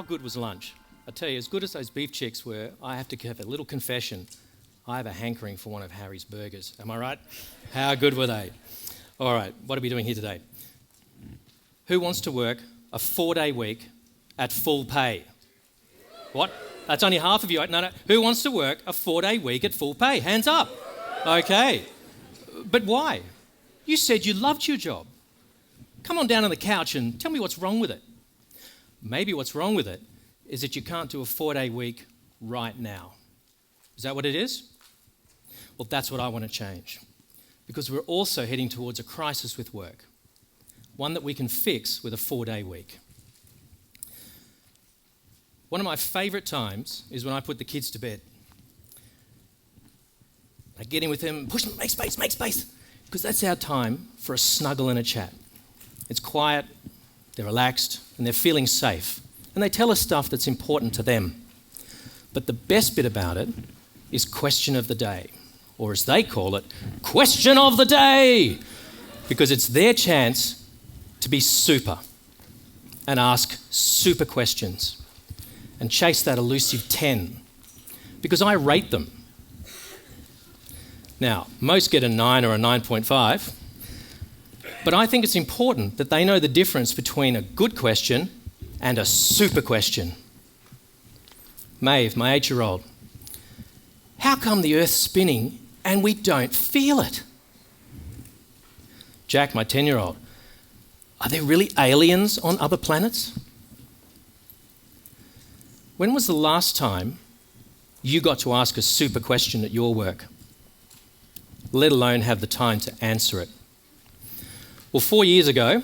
good was lunch? I tell you, as good as those beef chicks were, I have to give a little confession. I have a hankering for one of Harry's burgers. Am I right? How good were they? All right, what are we doing here today? Who wants to work a 4-day week at full pay? What? That's only half of you. No. Who wants to work a 4-day week at full pay? Hands up. Okay. But why? You said you loved your job. Come on down on the couch and tell me what's wrong with it. Maybe what's wrong with it is that you can't do a 4-day week right now. Is that what it is? Well, that's what I want to change. Because we're also heading towards a crisis with work. One that we can fix with a 4-day week. One of my favourite times is when I put the kids to bed. I get in with them, push them, make space, because that's our time for a snuggle and a chat. It's quiet, they're relaxed, and they're feeling safe. And they tell us stuff that's important to them. But the best bit about it is question of the day, or as they call it, question of the day, because it's their chance to be super and ask super questions and chase that elusive 10, because I rate them. Now, most get a 9 or a 9.5, but I think it's important that they know the difference between a good question and a super question. Maeve, my 8-year-old, how come the Earth's spinning and we don't feel it? Jack, my 10-year-old, are there really aliens on other planets? When was the last time you got to ask a super question at your work, let alone have the time to answer it? Well, 4 years ago,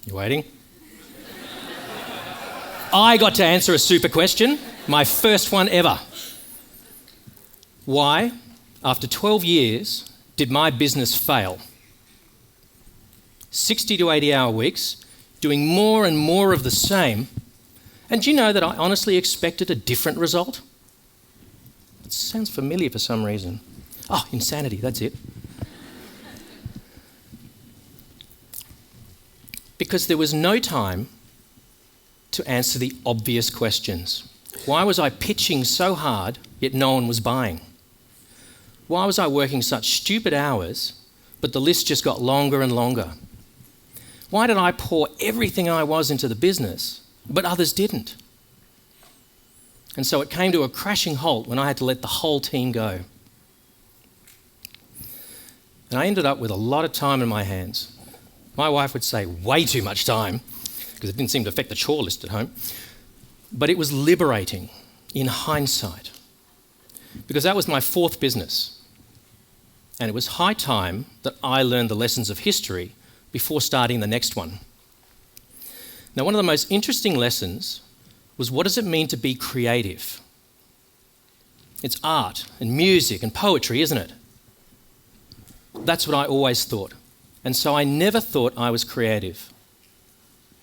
you waiting? I got to answer a super question, my first one ever. Why, after 12 years, did my business fail? 60 to 80-hour weeks, doing more and more of the same. And do you know that I honestly expected a different result? It sounds familiar for some reason. Oh, insanity, that's it. Because there was no time to answer the obvious questions. Why was I pitching so hard, yet no one was buying? Why was I working such stupid hours, but the list just got longer and longer? Why did I pour everything I was into the business, but others didn't? And so it came to a crashing halt when I had to let the whole team go. And I ended up with a lot of time in my hands. My wife would say way too much time, because it didn't seem to affect the chore list at home. But it was liberating in hindsight, because that was my 4th business. And it was high time that I learned the lessons of history before starting the next one. Now, one of the most interesting lessons was, what does it mean to be creative? It's art and music and poetry, isn't it? That's what I always thought. And so I never thought I was creative.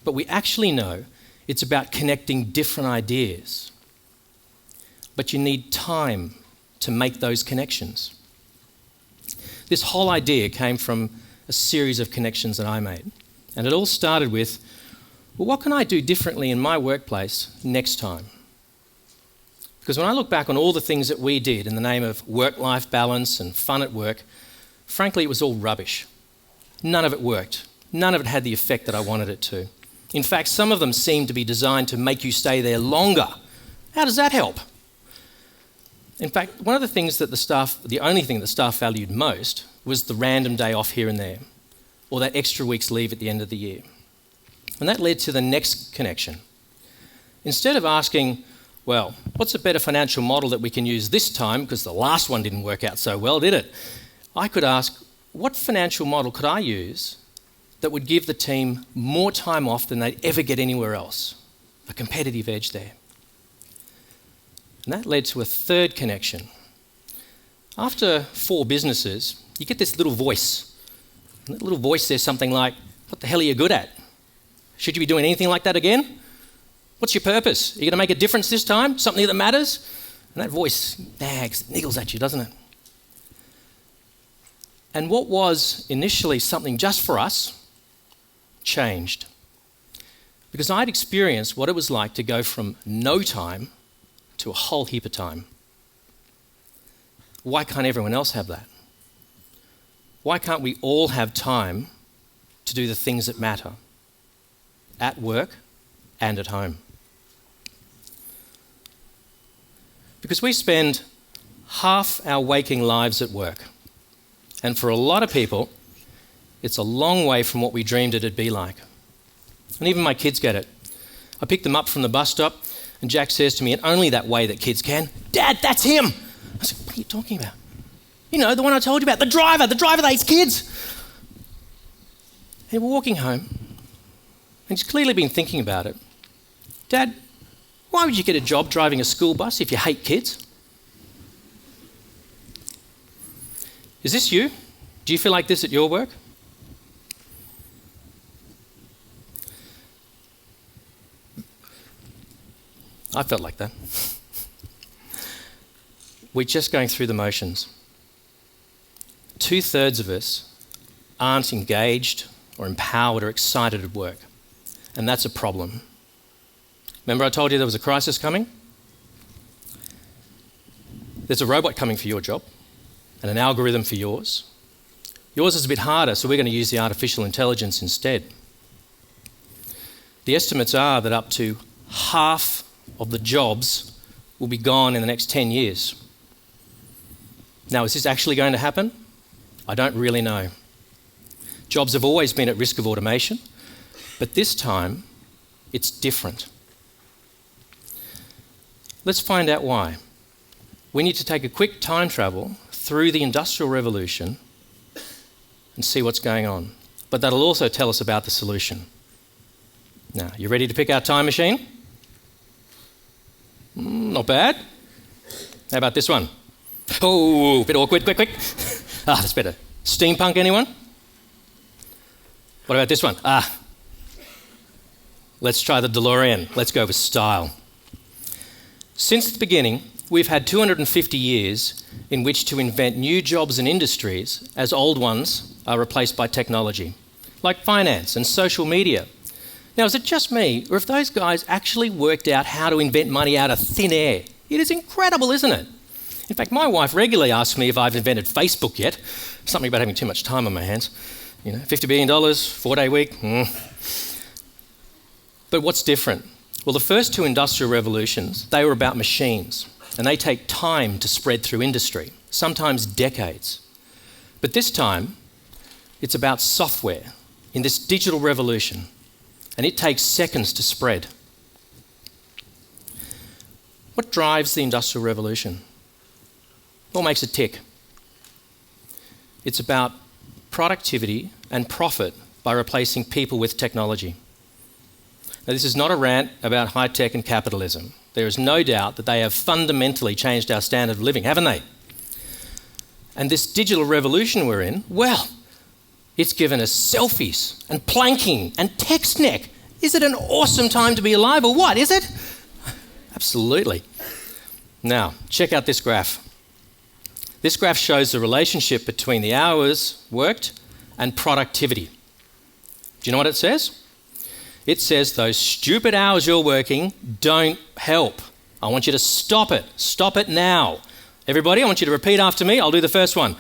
But we actually know it's about connecting different ideas. But you need time to make those connections. This whole idea came from a series of connections that I made. And it all started with, well, what can I do differently in my workplace next time? Because when I look back on all the things that we did in the name of work-life balance and fun at work, frankly, it was all rubbish. None of it worked. None of it had the effect that I wanted it to. In fact, some of them seemed to be designed to make you stay there longer. How does that help? In fact, one of the things that the only thing that staff valued most was the random day off here and there, or that extra week's leave at the end of the year. And that led to the next connection. Instead of asking, well, what's a better financial model that we can use this time, because the last one didn't work out so well, did it? I could ask, what financial model could I use that would give the team more time off than they'd ever get anywhere else? A competitive edge there. And that led to a third connection. After 4 businesses, you get this little voice. And that little voice says something like, what the hell are you good at? Should you be doing anything like that again? What's your purpose? Are you going to make a difference this time? Something that matters? And that voice nags, niggles at you, doesn't it? And what was initially something just for us changed. because I'd experienced what it was like to go from no time to a whole heap of time. Why can't everyone else have that? Why can't we all have time to do the things that matter at work and at home? Because we spend half our waking lives at work. And for a lot of people, it's a long way from what we dreamed it'd be like. And even my kids get it. I pick them up from the bus stop and Jack says to me, in only that way that kids can, "Dad, that's him!" I said, "What are you talking about?" "You know, the one I told you about, the driver that hates kids." And we're walking home and he's clearly been thinking about it. "Dad, why would you get a job driving a school bus if you hate kids?" Is this you? Do you feel like this at your work? I felt like that. We're just going through the motions. 2/3 of us aren't engaged or empowered or excited at work. And that's a problem. Remember I told you there was a crisis coming? There's a robot coming for your job and an algorithm for yours. Yours is a bit harder, so we're going to use the artificial intelligence instead. The estimates are that up to half of the jobs will be gone in the next 10 years. Now, is this actually going to happen? I don't really know. Jobs have always been at risk of automation, but this time it's different. Let's find out why. We need to take a quick time travel through the Industrial Revolution and see what's going on. But that'll also tell us about the solution. Now, you ready to pick our time machine? Not bad. How about this one? Oh, a bit awkward, quick. That's better. Steampunk, anyone? What about this one? Let's try the DeLorean. Let's go with style. Since the beginning, we've had 250 years in which to invent new jobs and industries as old ones are replaced by technology, like finance and social media. Now, is it just me, or have those guys actually worked out how to invent money out of thin air? It is incredible, isn't it? In fact, my wife regularly asks me if I've invented Facebook yet. Something about having too much time on my hands. You know, $50 billion, 4-day week. But what's different? Well, the first two industrial revolutions, they were about machines, and they take time to spread through industry, sometimes decades. But this time, it's about software in this digital revolution, and it takes seconds to spread. What drives the Industrial Revolution? What makes it tick? It's about productivity and profit by replacing people with technology. Now, this is not a rant about high-tech and capitalism. There is no doubt that they have fundamentally changed our standard of living, haven't they? And this digital revolution we're in, well, it's given us selfies and planking and TextNet. Is it an awesome time to be alive or what? Is it? Absolutely. Now, check out this graph. This graph shows the relationship between the hours worked and productivity. Do you know what it says? It says those stupid hours you're working don't help. I want you to stop it. Stop it now. Everybody, I want you to repeat after me. I'll do the first one.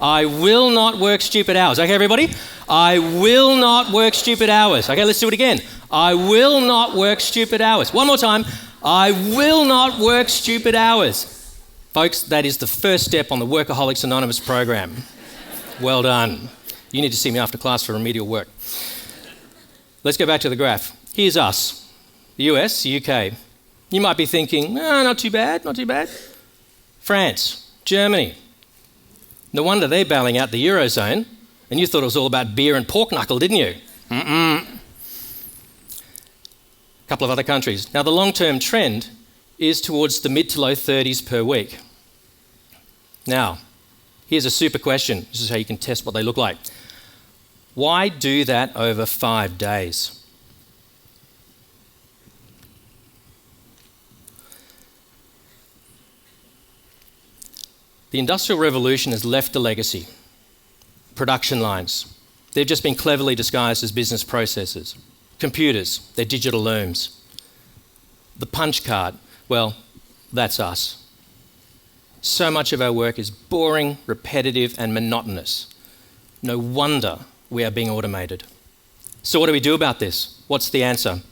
I will not work stupid hours. Okay, everybody? I will not work stupid hours. Okay, let's do it again. I will not work stupid hours. One more time. I will not work stupid hours. Folks, that is the first step on the Workaholics Anonymous program. Well done. You need to see me after class for remedial work. Let's go back to the graph. Here's us, the US, the UK. You might be thinking, not too bad, not too bad. France, Germany. No wonder they're bailing out the Eurozone, and you thought it was all about beer and pork knuckle, didn't you? A couple of other countries. Now, the long-term trend is towards the mid to low 30s per week. Now, here's a super question. This is how you can test what they look like. Why do that over 5 days? The Industrial Revolution has left a legacy. Production lines. They've just been cleverly disguised as business processes. Computers, they're digital looms. The punch card, well, that's us. So much of our work is boring, repetitive, and monotonous. No wonder we are being automated. So what do we do about this? What's the answer?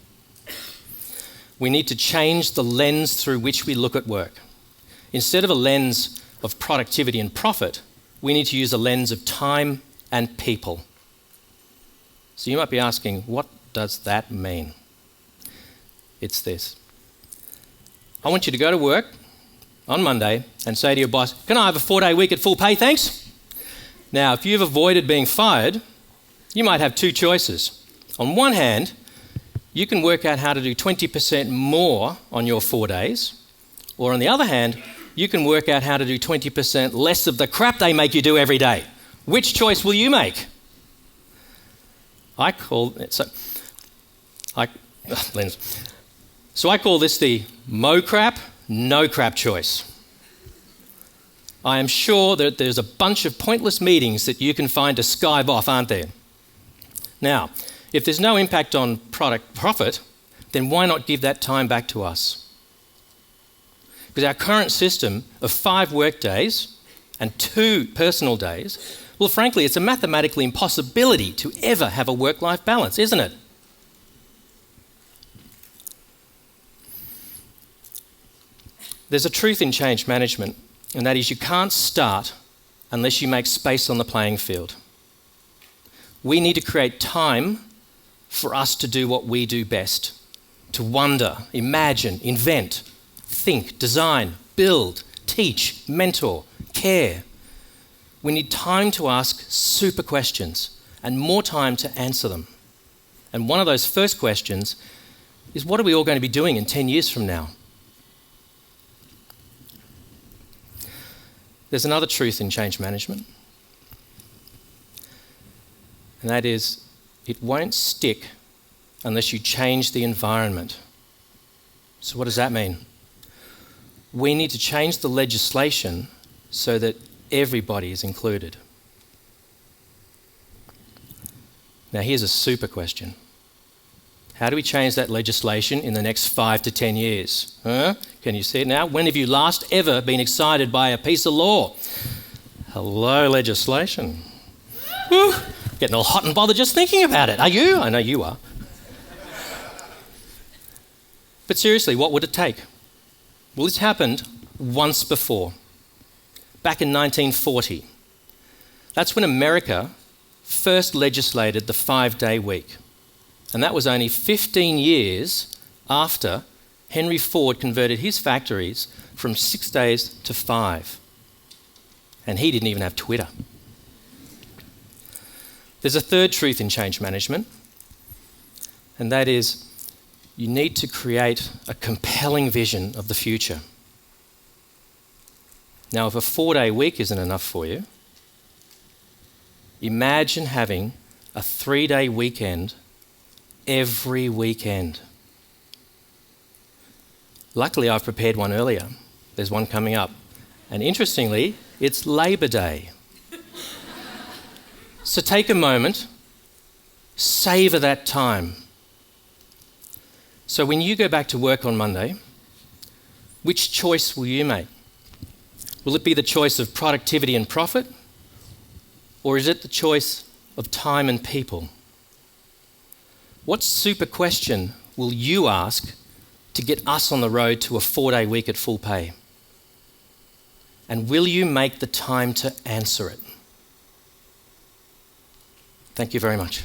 We need to change the lens through which we look at work. Instead of a lens of productivity and profit, we need to use a lens of time and people. So you might be asking, what does that mean? It's this. I want you to go to work on Monday and say to your boss, can I have a 4-day week at full pay, thanks? Now, if you've avoided being fired, you might have two choices. On one hand, you can work out how to do 20% more on your 4 days, or on the other hand, you can work out how to do 20% less of the crap they make you do every day. Which choice will you make? I call this the mo crap, no crap choice. I am sure that there's a bunch of pointless meetings that you can find to skive off, aren't there? Now, if there's no impact on product profit, then why not give that time back to us? Because our current system of 5 work days and 2 personal days, well, frankly, it's a mathematical impossibility to ever have a work-life balance, isn't it? There's a truth in change management, and that is you can't start unless you make space on the playing field. We need to create time for us to do what we do best, to wonder, imagine, invent, think, design, build, teach, mentor, care. We need time to ask super questions and more time to answer them. And one of those first questions is, what are we all going to be doing in 10 years from now? There's another truth in change management, and that is it won't stick unless you change the environment. So what does that mean? We need to change the legislation so that everybody is included. Now here's a super question. How do we change that legislation in the next 5 to 10 years? Can you see it now? When have you last ever been excited by a piece of law? Hello, legislation. Woo, getting all hot and bothered just thinking about it. Are you? I know you are. But seriously, what would it take? Well, this happened once before. Back in 1940. That's when America first legislated the 5-day week. And that was only 15 years after Henry Ford converted his factories from 6 days to 5. And he didn't even have Twitter. There's a third truth in change management, and that is you need to create a compelling vision of the future. Now, if a 4-day week isn't enough for you, imagine having a 3-day weekend every weekend. Luckily, I've prepared one earlier. There's one coming up. And interestingly, it's Labor Day. So take a moment, savour that time. So when you go back to work on Monday, which choice will you make? Will it be the choice of productivity and profit? Or is it the choice of time and people? What super question will you ask to get us on the road to a 4-day week at full pay? And will you make the time to answer it? Thank you very much.